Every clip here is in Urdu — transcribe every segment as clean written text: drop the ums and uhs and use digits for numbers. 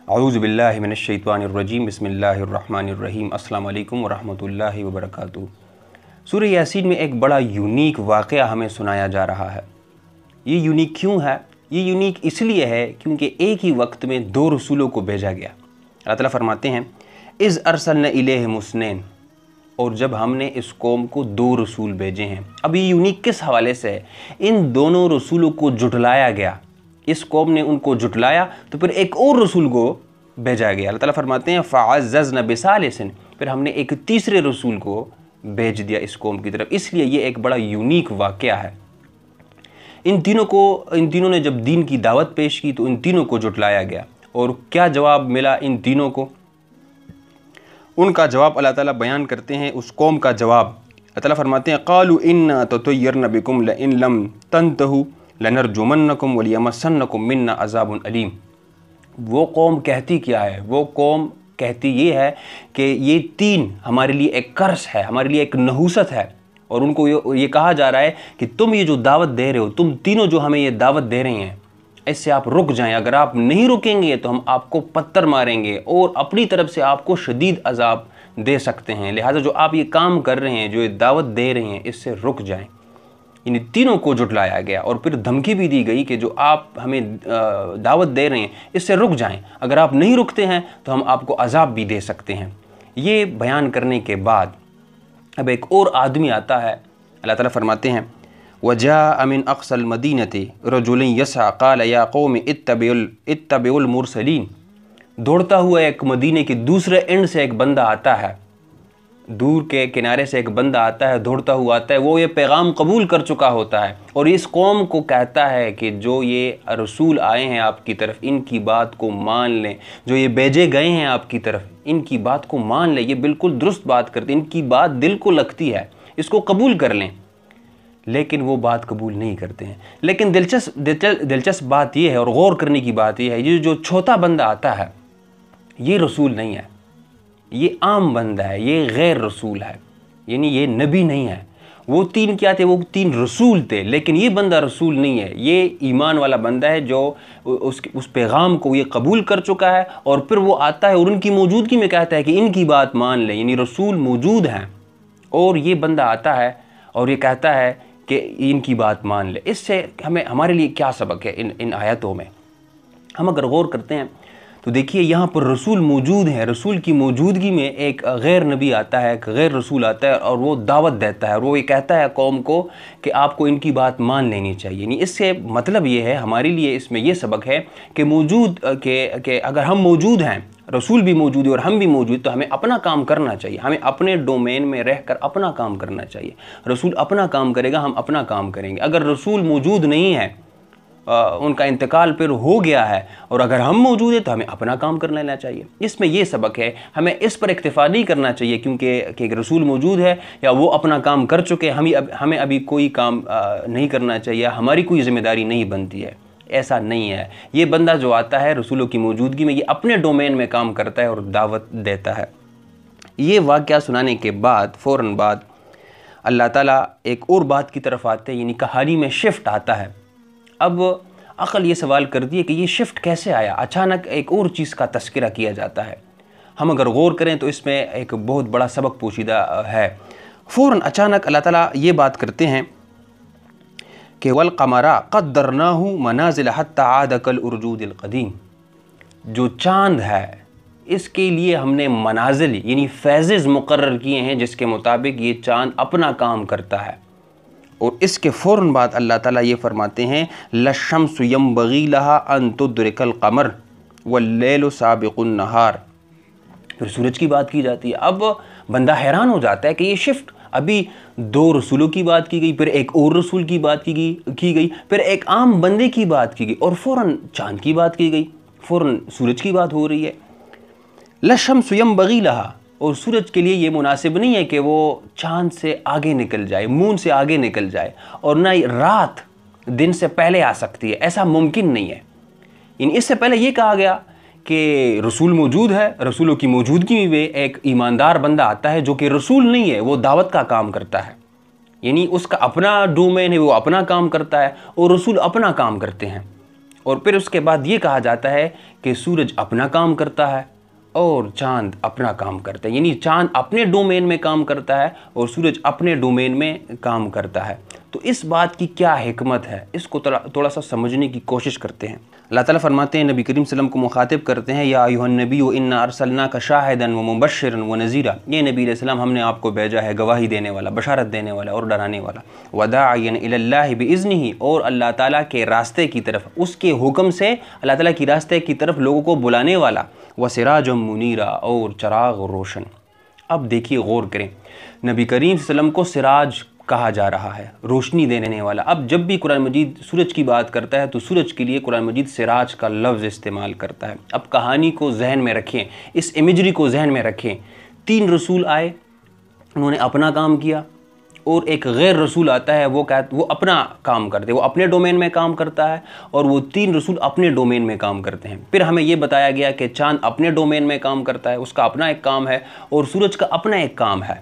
اعوذ باللہ من الشیطان الرجیم بسم اللہ الرحمن الرحیم السلام علیکم ورحمۃ اللہ وبرکاتہ۔ سورہ یاسین میں ایک بڑا یونیک واقعہ ہمیں سنایا جا رہا ہے۔ یہ یونیک کیوں ہے؟ یہ یونیک اس لیے ہے کیونکہ ایک ہی وقت میں دو رسولوں کو بھیجا گیا۔ اللہ تعالیٰ فرماتے ہیں اذ ارسلنا الیہم اثنین، اور جب ہم نے اس قوم کو دو رسول بھیجے ہیں۔ اب یہ یونیک کس حوالے سے ہے؟ ان دونوں رسولوں کو جھٹلایا گیا، اس قوم نے ان کو جھٹلایا تو پھر ایک اور رسول کو بھیجا گیا۔ اللہ تعالیٰ فرماتے ہیں فعززنا بثالث، پھر ہم نے ایک تیسرے رسول کو بھیج دیا اس قوم کی طرف۔ اس لیے یہ ایک بڑا یونیک واقعہ ہے۔ ان تینوں نے جب دین کی دعوت پیش کی تو ان تینوں کو جھٹلایا گیا، اور کیا جواب ملا ان تینوں کو؟ ان کا جواب اللہ تعالیٰ بیان کرتے ہیں، اس قوم کا جواب۔ اللہ تعالیٰ فرماتے ہیں قالوا انا تطیرنا بکم لئن لم تنتہوا لنرجمنکم ولیمسنکم منا عذاب علیم۔ وہ قوم کہتی کیا ہے؟ وہ قوم کہتی یہ ہے کہ یہ تین ہمارے لیے ایک کرس ہے، ہمارے لیے ایک نحوست ہے، اور ان کو یہ کہا جا رہا ہے کہ تم یہ جو دعوت دے رہے ہو، تم تینوں جو ہمیں یہ دعوت دے رہے ہیں، اس سے آپ رک جائیں۔ اگر آپ نہیں رکیں گے تو ہم آپ کو پتھر ماریں گے اور اپنی طرف سے آپ کو شدید عذاب دے سکتے ہیں، لہٰذا جو آپ یہ کام کر رہے ہیں، جو یہ دعوت دے رہے ہیں، اس سے رک جائیں۔ یعنی تینوں کو جھٹلایا گیا اور پھر دھمکی بھی دی گئی کہ جو آپ ہمیں دعوت دے رہے ہیں اس سے رک جائیں، اگر آپ نہیں رکتے ہیں تو ہم آپ کو عذاب بھی دے سکتے ہیں۔ یہ بیان کرنے کے بعد اب ایک اور آدمی آتا ہے۔ اللہ تعالیٰ فرماتے ہیں وَجَاءَ مِنْ أَقْصَى الْمَدِينَةِ رَجُلٌ يَسْعَىٰ قَالَ يَا قَوْمِ اتَّبِعُوا الْمُرْسَلِينَ۔ دوڑتا ہوا ایک مدینے کے دوسرے اینڈ سے ایک بندہ آتا ہے، دور کے کنارے سے ایک بندہ آتا ہے، دوڑتا ہوا آتا ہے، وہ یہ پیغام قبول کر چکا ہوتا ہے اور اس قوم کو کہتا ہے کہ جو یہ رسول آئے ہیں آپ کی طرف، ان کی بات کو مان لیں، جو یہ بھیجے گئے ہیں آپ کی طرف، ان کی بات کو مان لیں، یہ بالکل درست بات کرتے ہیں، ان کی بات دل کو لگتی ہے، اس کو قبول کر لیں۔ لیکن وہ بات قبول نہیں کرتے ہیں۔ لیکن دلچسپ بات یہ ہے اور غور کرنے کی بات یہ ہے، یہ جو چوتھا بندہ آتا ہے یہ رسول نہیں ہے، یہ عام بندہ ہے، یہ غیر رسول ہے، یعنی یہ نبی نہیں ہے۔ وہ تین کیا تھے؟ وہ تین رسول تھے، لیکن یہ بندہ رسول نہیں ہے، یہ ایمان والا بندہ ہے جو اس پیغام کو یہ قبول کر چکا ہے، اور پھر وہ آتا ہے اور ان کی موجودگی میں کہتا ہے کہ ان کی بات مان لیں، یعنی رسول موجود ہیں اور یہ بندہ آتا ہے اور یہ کہتا ہے کہ ان کی بات مان لیں۔ اس سے ہمارے لیے کیا سبق ہے ان آیتوں میں؟ ہم اگر غور کرتے ہیں تو دیکھیے یہاں پر رسول موجود ہیں، رسول کی موجودگی میں ایک غیر نبی آتا ہے، ایک غیر رسول آتا ہے، اور وہ دعوت دیتا ہے اور وہ یہ کہتا ہے قوم کو کہ آپ کو ان کی بات مان لینی چاہیے۔ یعنی اس سے مطلب یہ ہے، ہمارے لیے اس میں یہ سبق ہے کہ اگر ہم موجود ہیں، رسول بھی موجود ہے اور ہم بھی موجود، تو ہمیں اپنا کام کرنا چاہیے، ہمیں اپنے ڈومین میں رہ کر اپنا کام کرنا چاہیے۔ رسول اپنا کام کرے گا، ہم اپنا کام کریں گے۔ اگر رسول موجود نہیں ہے، ان کا انتقال پھر ہو گیا ہے، اور اگر ہم موجود ہیں تو ہمیں اپنا کام کر لینا چاہیے۔ اس میں یہ سبق ہے، ہمیں اس پر اکتفا نہیں کرنا چاہیے کیونکہ کہ رسول موجود ہے یا وہ اپنا کام کر چکے، ہمیں ابھی کوئی کام نہیں کرنا چاہیے، ہماری کوئی ذمہ داری نہیں بنتی ہے۔ ایسا نہیں ہے۔ یہ بندہ جو آتا ہے رسولوں کی موجودگی میں، یہ اپنے ڈومین میں کام کرتا ہے اور دعوت دیتا ہے۔ یہ واقعہ سنانے کے بعد فوراً بعد اللہ تعالیٰ ایک اور بات کی طرف آتے ہیں، یعنی کہانی میں شفٹ آتا ہے۔ اب عقل یہ سوال کرتی ہے کہ یہ شفٹ کیسے آیا؟ اچانک ایک اور چیز کا تذکرہ کیا جاتا ہے۔ ہم اگر غور کریں تو اس میں ایک بہت بڑا سبق پوشیدہ ہے۔ فوراً اچانک اللہ تعالیٰ یہ بات کرتے ہیں کہ وَالْقَمَرَ قَدَّرْنَاهُ مَنَازِلَ حَتَّى عَادَ كَالْأُرْجُونِ الْقَدِيمِ، جو چاند ہے اس کے لیے ہم نے منازل یعنی فیزز مقرر کیے ہیں جس کے مطابق یہ چاند اپنا کام کرتا ہے۔ اور اس کے فوراً بعد اللہ تعالیٰ یہ فرماتے ہیں لَلشَّمْسُ يَنبَغِي لَهَا أَن تُدْرِكَ الْقَمَرَ وَاللَّيْلُ سَابِقُ النَّهَارِ۔ پھر سورج کی بات کی جاتی ہے۔ اب بندہ حیران ہو جاتا ہے کہ یہ شفٹ، ابھی دو رسولوں کی بات کی گئی، پھر ایک اور رسول کی بات کی گئی، پھر ایک عام بندے کی بات کی گئی، اور فوراً چاند کی بات کی گئی، فوراً سورج کی بات ہو رہی ہے۔ لَلشَّمْسُ يَنبَغِي لَهَا، اور سورج کے لیے یہ مناسب نہیں ہے کہ وہ چاند سے آگے نکل جائے، مون سے آگے نکل جائے، اور نہ ہی رات دن سے پہلے آ سکتی ہے، ایسا ممکن نہیں ہے۔ یعنی اس سے پہلے یہ کہا گیا کہ رسول موجود ہے، رسولوں کی موجودگی میں ایک ایماندار بندہ آتا ہے جو کہ رسول نہیں ہے، وہ دعوت کا کام کرتا ہے، یعنی اس کا اپنا ڈومین ہے، وہ اپنا کام کرتا ہے اور رسول اپنا کام کرتے ہیں۔ اور پھر اس کے بعد یہ کہا جاتا ہے کہ سورج اپنا کام کرتا ہے اور چاند اپنا کام کرتا ہے، یعنی چاند اپنے ڈومین میں کام کرتا ہے اور سورج اپنے ڈومین میں کام کرتا ہے۔ تو اس بات کی کیا حکمت ہے، اس کو تھوڑا سا سمجھنے کی کوشش کرتے ہیں۔ اللہ تعالیٰ فرماتے ہیں، نبی کریم صلی اللہ علیہ وسلم کو مخاطب کرتے ہیں، یا ایھا النبی انا ارسلناک شاہدا ومبشرا ونذیرا، یہ نبی علیہ السلام ہم نے آپ کو بھیجا ہے گواہی دینے والا، بشارت دینے والا اور ڈرانے والا، وداعیا الی اللہ باذنہ، اور اللہ تعالیٰ کے راستے کی طرف، اس کے حکم سے اللہ تعالیٰ کی راستے کی طرف لوگوں کو بلانے والا، وسراجا منیرا، اور چراغ روشن۔ اب دیکھیے، غور کریں، نبی کریم صلی اللہ علیہ وسلم کو سراج کہا جا رہا ہے، روشنی دینے والا۔ اب جب بھی قرآن مجید سورج کی بات کرتا ہے تو سورج کے لیے قرآن مجید سراج کا لفظ استعمال کرتا ہے۔ اب کہانی کو ذہن میں رکھیں، اس امیجری کو ذہن میں رکھیں، 3 رسول آئے، انہوں نے اپنا کام کیا، اور ایک غیر رسول آتا ہے، وہ اپنا کام کرتے ہیں، وہ اپنے ڈومین میں کام کرتا ہے، اور وہ 3 رسول اپنے ڈومین میں کام کرتے ہیں۔ پھر ہمیں یہ بتایا گیا کہ چاند اپنے ڈومین میں کام کرتا ہے، اس کا اپنا ایک کام ہے، اور سورج کا اپنا ایک کام ہے،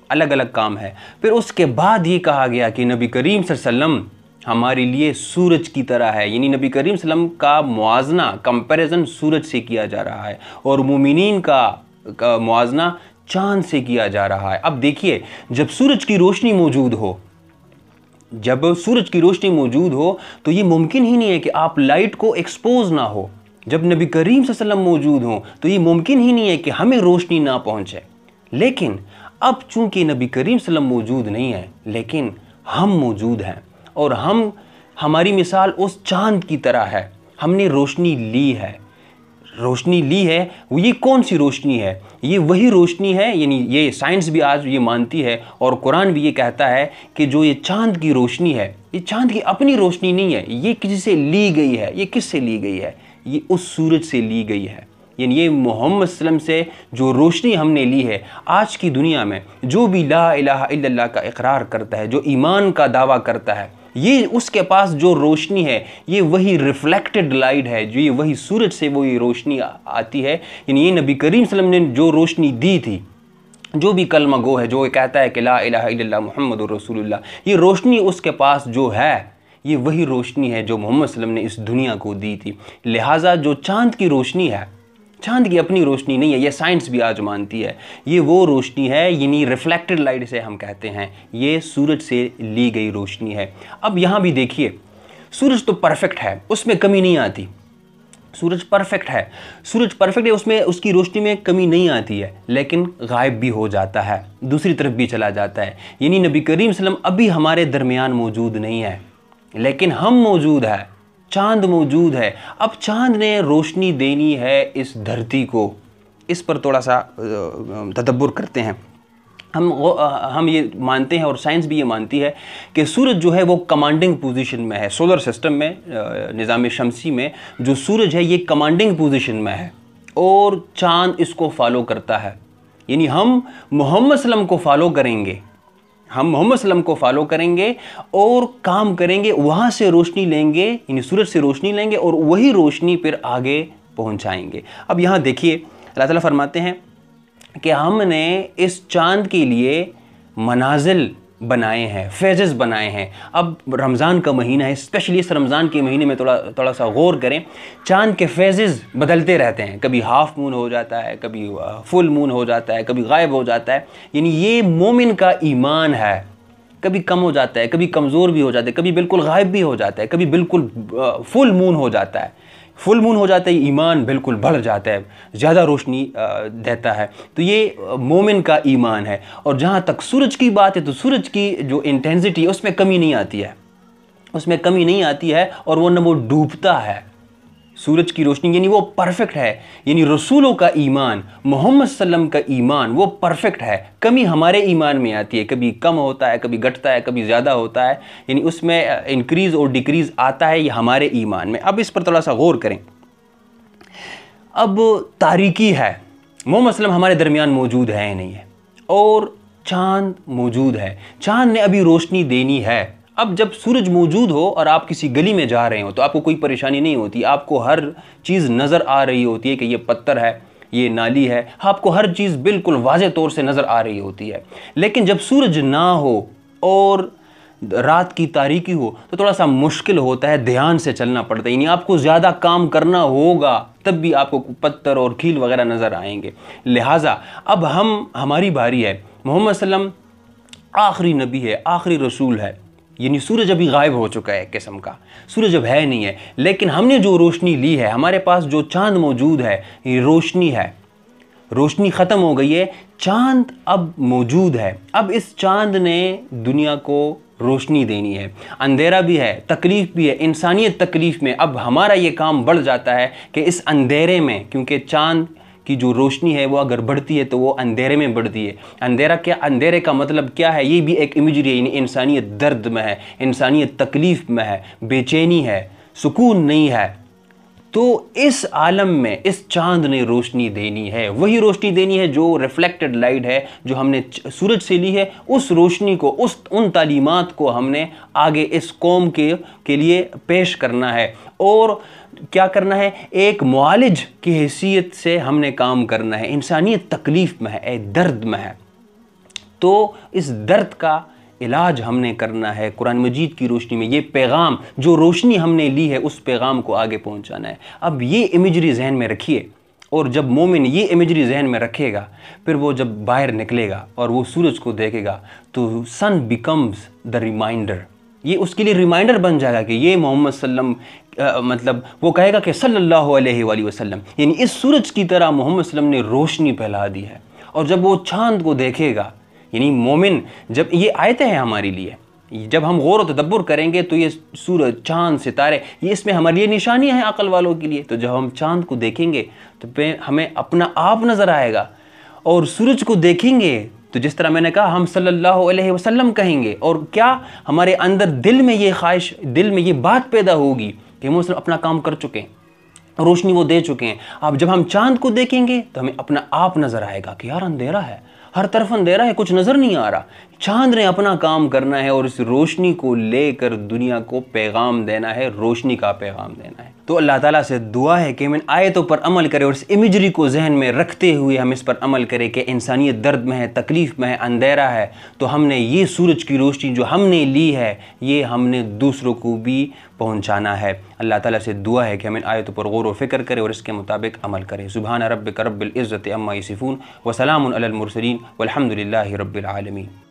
الگ الگ کام ہے۔ پھر اس کے بعد یہ کہا گیا کہ نبی کریم صلی اللہ علیہ وسلم ہمارے لیے سورج کی طرح ہے، یعنی نبی کریم صلی اللہ علیہ وسلم کا موازنہ، کمپیریزن سورج سے کیا جا رہا ہے، اور مومنین کا موازنہ چاند سے کیا جا رہا ہے۔ اب دیکھیے، جب سورج کی روشنی موجود ہو، تو یہ ممکن ہی نہیں ہے کہ آپ لائٹ کو ایکسپوز نہ ہو۔ جب نبی کریم صلی اللہ علیہ وسلم موجود ہوں تو یہ ممکن ہی نہیں ہے کہ ہمیں روشنی نہ پہنچے۔ لیکن اب چونکہ نبی کریم صلی اللہ علیہ وسلم موجود نہیں ہے، لیکن ہم موجود ہیں، اور ہماری مثال اس چاند کی طرح ہے، ہم نے روشنی لی ہے۔ وہ یہ کون سی روشنی ہے؟ یہ وہی روشنی ہے، یعنی یہ سائنس بھی آج یہ مانتی ہے، اور قرآن بھی یہ کہتا ہے کہ جو یہ چاند کی روشنی ہے، یہ چاند کی اپنی روشنی نہیں ہے، یہ کسی سے لی گئی ہے۔ یہ کس سے لی گئی ہے؟ یہ اس سورج سے لی گئی ہے، یعنی یہ محمد صلی اللہ علیہ وسلم سے جو روشنی ہم نے لی ہے۔ آج کی دنیا میں جو بھی لا الہ الا اللہ کا اقرار کرتا ہے، جو ایمان کا دعویٰ کرتا ہے، یہ اس کے پاس جو روشنی ہے، یہ وہی ریفلیکٹڈ لائٹ ہے، جو یہ وہی سورج سے وہی روشنی آتی ہے۔ یعنی یہ نبی کریم صلی اللہ علیہ وسلم نے جو روشنی دی تھی، جو بھی کلمہ گو ہے، جو کہتا ہے کہ لا الہ الا اللہ محمد رسول اللہ، یہ روشنی اس کے پاس جو ہے، یہ وہی روشنی ہے جو محمد صلی اللہ علیہ وسلم نے اس دنیا کو دی تھی۔ لہٰذا جو چاند کی روشنی ہے، چاند کی اپنی روشنی نہیں ہے، یہ سائنس بھی آج مانتی ہے، یہ وہ روشنی ہے، یعنی ریفلیکٹڈ لائٹ سے ہم کہتے ہیں، یہ سورج سے لی گئی روشنی ہے۔ اب یہاں بھی دیکھیے، سورج تو پرفیکٹ ہے، اس میں کمی نہیں آتی، سورج پرفیکٹ ہے، اس میں اس کی روشنی میں کمی نہیں آتی ہے، لیکن غائب بھی ہو جاتا ہے، دوسری طرف بھی چلا جاتا ہے۔ یعنی نبی کریم صلی اللہ علیہ وسلم ابھی ہمارے درمیان موجود نہیں ہے، لیکن ہم موجود ہیں، چاند موجود ہے۔ اب چاند نے روشنی دینی ہے اس دھرتی کو، اس پر تھوڑا سا تدبر کرتے ہیں۔ ہم یہ مانتے ہیں، اور سائنس بھی یہ مانتی ہے، کہ سورج جو ہے وہ کمانڈنگ پوزیشن میں ہے، سولر سسٹم میں، نظام شمسی میں جو سورج ہے یہ کمانڈنگ پوزیشن میں ہے، اور چاند اس کو فالو کرتا ہے۔ یعنی ہم محمد صلی اللہ علیہ وسلم کو فالو کریں گے، اور کام کریں گے، وہاں سے روشنی لیں گے، یعنی سورج سے روشنی لیں گے، اور وہی روشنی پھر آگے پہنچائیں گے۔ اب یہاں دیکھیے، اللہ تعالیٰ فرماتے ہیں کہ ہم نے اس چاند کے لیے منازل بنائے ہیں، فیزز بنائے ہیں۔ اب رمضان کا مہینہ ہے، اسپیشلی اس رمضان کے مہینے میں تھوڑا سا غور کریں، چاند کے فیزز بدلتے رہتے ہیں، کبھی ہاف مون ہو جاتا ہے، کبھی فل مون ہو جاتا ہے، کبھی غائب ہو جاتا ہے۔ یعنی یہ مومن کا ایمان ہے، کبھی کم ہو جاتا ہے، کبھی کمزور بھی ہو جاتا ہے، کبھی بالکل غائب بھی ہو جاتا ہے، کبھی بالکل فل مون ہو جاتا ہے۔ فل مون ہو جاتا ہے، ایمان بالکل بڑھ جاتا ہے، زیادہ روشنی دیتا ہے۔ تو یہ مومن کا ایمان ہے۔ اور جہاں تک سورج کی بات ہے تو سورج کی جو انٹینسٹی ہے اس میں کمی نہیں آتی ہے، اور وہ نہ وہ ڈوبتا ہے۔ سورج کی روشنی یعنی وہ پرفیکٹ ہے، یعنی رسولوں کا ایمان، محمد صلی اللہ علیہ وسلم کا ایمان وہ پرفیکٹ ہے۔ کمی ہمارے ایمان میں آتی ہے، کبھی کم ہوتا ہے، کبھی گھٹتا ہے، کبھی زیادہ ہوتا ہے، یعنی اس میں انکریز اور ڈیکریز آتا ہے، یہ ہمارے ایمان میں۔ اب اس پر تھوڑا سا غور کریں۔ اب تاریکی ہے، محمد صلی اللہ علیہ وسلم ہمارے درمیان موجود ہے نہیں ہے، اور چاند موجود ہے، چاند نے ابھی روشنی دینی ہے۔ اب جب سورج موجود ہو اور آپ کسی گلی میں جا رہے ہو تو آپ کو کوئی پریشانی نہیں ہوتی، آپ کو ہر چیز نظر آ رہی ہوتی ہے کہ یہ پتھر ہے، یہ نالی ہے، آپ کو ہر چیز بالکل واضح طور سے نظر آ رہی ہوتی ہے۔ لیکن جب سورج نہ ہو اور رات کی تاریکی ہو تو تھوڑا سا مشکل ہوتا ہے، دھیان سے چلنا پڑتا ہے، یعنی آپ کو زیادہ کام کرنا ہوگا تب بھی آپ کو پتھر اور کھیل وغیرہ نظر آئیں گے۔ لہٰذا اب ہماری باری ہے، محمد صلی اللہ علیہ وسلم آخری نبی ہے، آخری رسول ہے، یعنی سورج ابھی غائب ہو چکا ہے، ایک قسم کا سورج اب ہے نہیں ہے، لیکن ہم نے جو روشنی لی ہے، ہمارے پاس جو چاند موجود ہے، یہ روشنی ہے۔ روشنی ختم ہو گئی ہے، چاند اب موجود ہے۔ اب اس چاند نے دنیا کو روشنی دینی ہے، اندھیرا بھی ہے، تکلیف بھی ہے، انسانیت تکلیف میں۔ اب ہمارا یہ کام بڑھ جاتا ہے کہ اس اندھیرے میں، کیونکہ چاند کی جو روشنی ہے وہ اگر بڑھتی ہے تو وہ اندھیرے میں بڑھتی ہے۔ اندھیرا کیا، اندھیرے کا مطلب کیا ہے؟ یہ بھی ایک امیجری ہے، یعنی انسانیت درد میں ہے، انسانیت تکلیف میں ہے، بے چینی ہے، سکون نہیں ہے۔ تو اس عالم میں اس چاند نے روشنی دینی ہے، وہی روشنی دینی ہے جو ریفلیکٹڈ لائٹ ہے، جو ہم نے سورج سے لی ہے۔ اس روشنی کو، ان تعلیمات کو ہم نے آگے اس قوم کے لیے پیش کرنا ہے، اور کیا کرنا ہے؟ ایک معالج کی حیثیت سے ہم نے کام کرنا ہے۔ انسانیت تکلیف میں ہے، درد میں ہے، تو اس درد کا علاج ہم نے کرنا ہے قرآن مجید کی روشنی میں۔ یہ پیغام جو روشنی ہم نے لی ہے، اس پیغام کو آگے پہنچانا ہے۔ اب یہ امیجری ذہن میں رکھیے، اور جب مومن یہ امیجری ذہن میں رکھے گا، پھر وہ جب باہر نکلے گا اور وہ سورج کو دیکھے گا تو سن بیکمز دا ریمائنڈر، یہ اس کے لیے ریمائنڈر بن جائے گا کہ یہ محمد صلی اللہ علیہ وسلم، مطلب وہ کہے گا کہ صلی اللہ علیہ وآلہ وسلم، یعنی اس سورج کی طرح محمد صلی اللہ علیہ وسلم نے روشنی پھیلا دی ہے۔ اور جب وہ چاند کو دیکھے گا، یعنی مومن، جب یہ آیتیں ہیں ہمارے لیے، جب ہم غور و تدبر کریں گے تو یہ سورج، چاند، ستارے، یہ اس میں ہمارے لیے نشانیاں ہیں عقل والوں کے لیے۔ تو جب ہم چاند کو دیکھیں گے تو ہمیں اپنا آپ نظر آئے گا، اور سورج کو دیکھیں گے تو جس طرح میں نے کہا، ہم صلی اللہ علیہ وسلم کہیں گے، اور کیا ہمارے اندر دل میں یہ خواہش، دل میں یہ بات پیدا ہوگی کہ ہم اپنا کام کر چکے ہیں، روشنی وہ دے چکے ہیں۔ اب جب ہم چاند کو دیکھیں گے تو ہمیں اپنا آپ نظر آئے گا کہ یار اندھیرا ہے، ہر طرف اندھیرا ہے، کچھ نظر نہیں آ رہا۔ چاند نے اپنا کام کرنا ہے اور اس روشنی کو لے کر دنیا کو پیغام دینا ہے، روشنی کا پیغام دینا ہے۔ تو اللہ تعالیٰ سے دعا ہے کہ ہم ان آیتوں پر عمل کریں، اور اس امیجری کو ذہن میں رکھتے ہوئے ہم اس پر عمل کریں کہ انسانیت درد میں ہے، تکلیف میں ہے، اندھیرا ہے، تو ہم نے یہ سورج کی روشنی جو ہم نے لی ہے، یہ ہم نے دوسروں کو بھی پہنچانا ہے۔ اللہ تعالیٰ سے دعا ہے کہ ہم ان آیتوں پر غور و فکر کریں اور اس کے مطابق عمل کریں۔ سبحان ربک رب العزت عما یصفون، وسلام علی المرسلین، والحمد للہ رب العالمین۔